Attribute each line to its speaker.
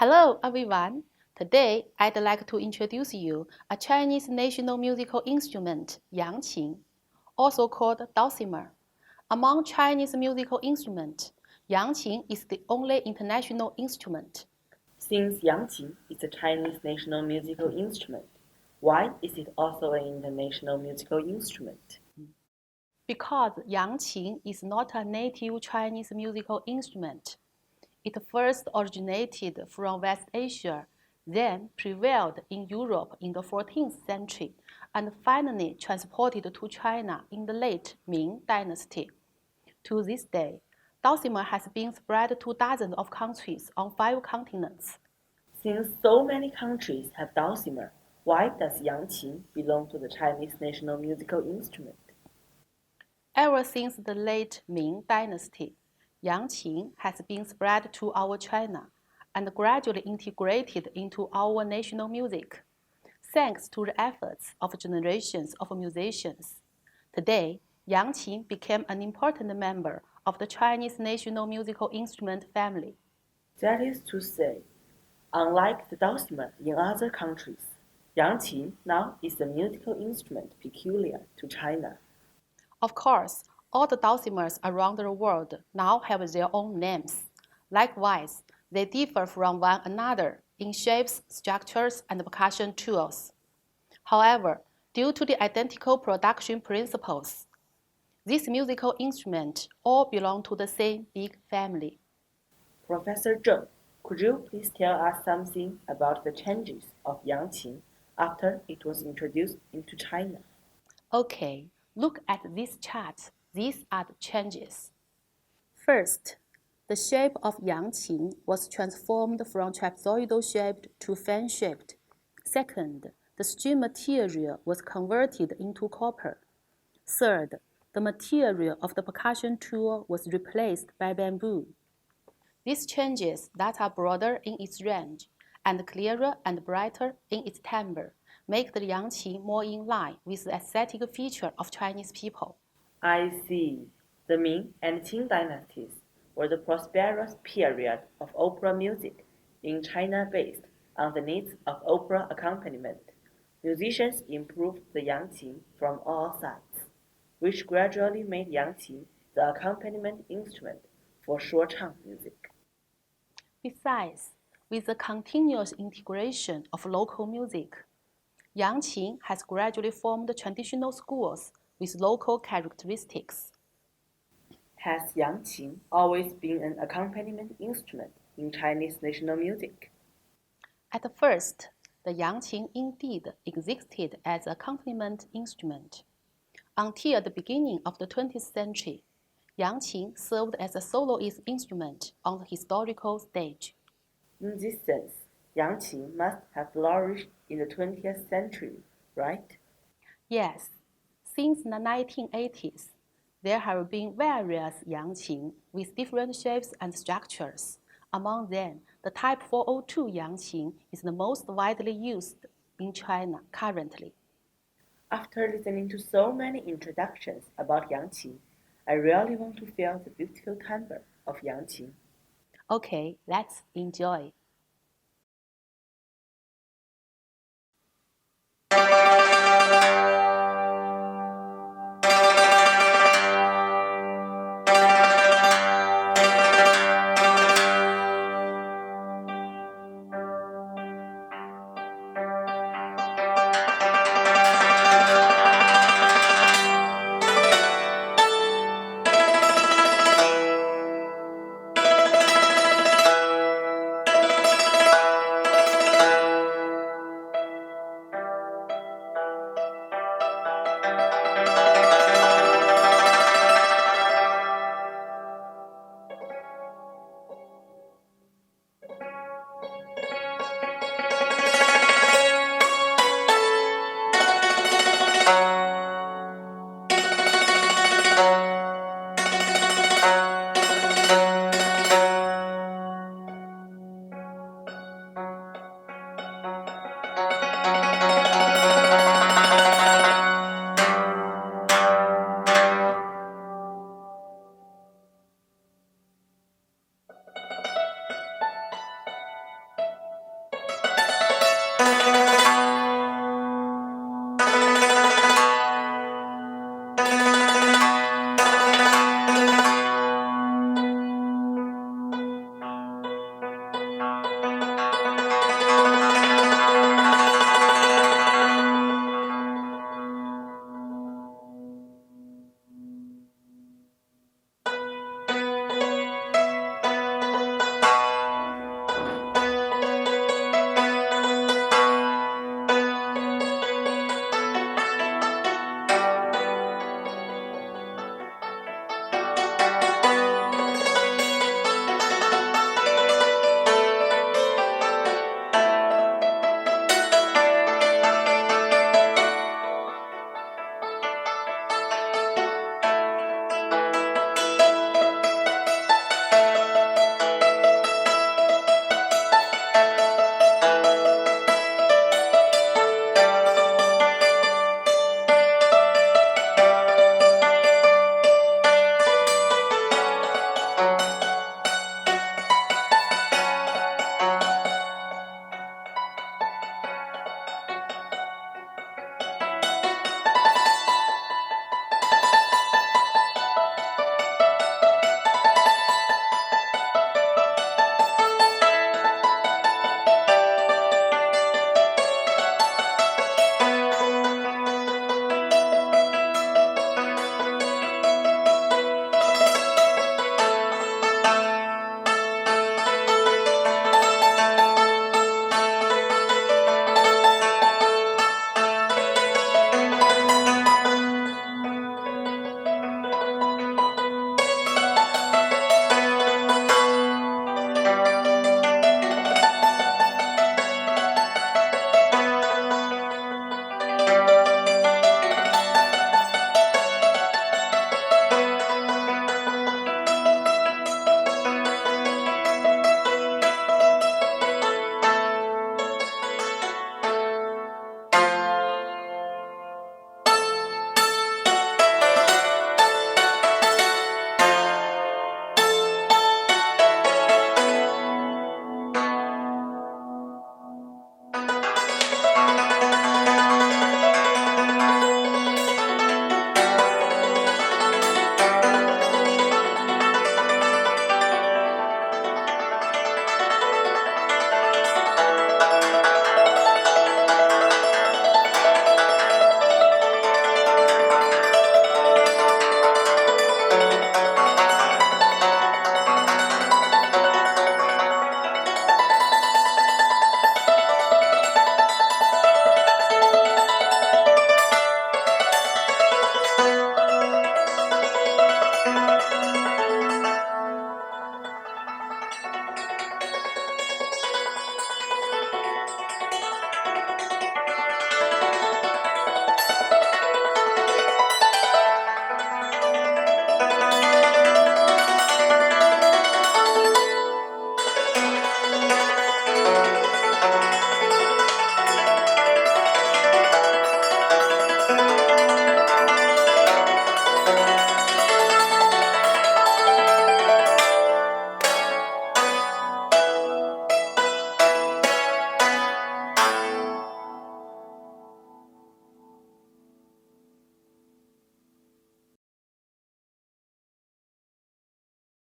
Speaker 1: Hello everyone. Today I'd like to introduce you a Chinese national musical instrument, yangqin, also called dulcimer. Among Chinese musical instruments, yangqin is the only international instrument.
Speaker 2: Since yangqin is a Chinese national musical instrument, why is it also an international musical instrument?
Speaker 1: Because yangqin is not a native Chinese musical instrument. It first originated from West Asia, then prevailed in Europe in the 14th century, and finally transported to China in the late Ming Dynasty. To this day, dulcimer has been spread to dozens of countries on 5 continents.
Speaker 2: Since so many countries have dulcimer, why does yangqin belong to the Chinese national musical instrument?
Speaker 1: Ever since the late Ming Dynasty, yangqin has been spread to our China and gradually integrated into our national music, thanks to the efforts of generations of musicians. Today, yangqin became an important member of the Chinese national musical instrument family.
Speaker 2: That is to say, unlike the dulcimer in other countries, yangqin now is a musical instrument peculiar to China.
Speaker 1: Of course, all the dulcimers around the world now have their own names. Likewise, they differ from one another in shapes, structures, and percussion tools. However, due to the identical production principles, these musical instruments all belong to the same big family.
Speaker 2: Professor Zheng, could you please tell us something about the changes of yangqin after it was introduced into China?
Speaker 1: Okay, look at this chart. These are the changes. First, the shape of yangqin was transformed from trapezoidal-shaped to fan-shaped. Second, the string material was converted into copper. Third, the material of the percussion tool was replaced by bamboo. These changes that are broader in its range and clearer and brighter in its timbre make the yangqin more in line with the aesthetic feature of Chinese people.
Speaker 2: I see. The Ming and Qing dynasties were the prosperous period of opera music in China based on the needs of opera accompaniment. Musicians improved the yangqin from all sides, which gradually made yangqin the accompaniment instrument for shuochang music.
Speaker 1: Besides, with the continuous integration of local music, yangqin has gradually formed traditional schools with local characteristics.
Speaker 2: Has yangqin always been an accompaniment instrument in Chinese national music?
Speaker 1: At first, the yangqin indeed existed as an accompaniment instrument. Until the beginning of the 20th century, yangqin served as a soloist instrument on the historical stage.
Speaker 2: In this sense, yangqin must have flourished in the 20th century, right?
Speaker 1: Yes, since the 1980s, there have been various yangqin with different shapes and structures. Among them, the Type 402 yangqin is the most widely used in China currently.
Speaker 2: After listening to so many introductions about yangqin, I really want to feel the beautiful timbre of yangqin.
Speaker 1: Okay, let's enjoy.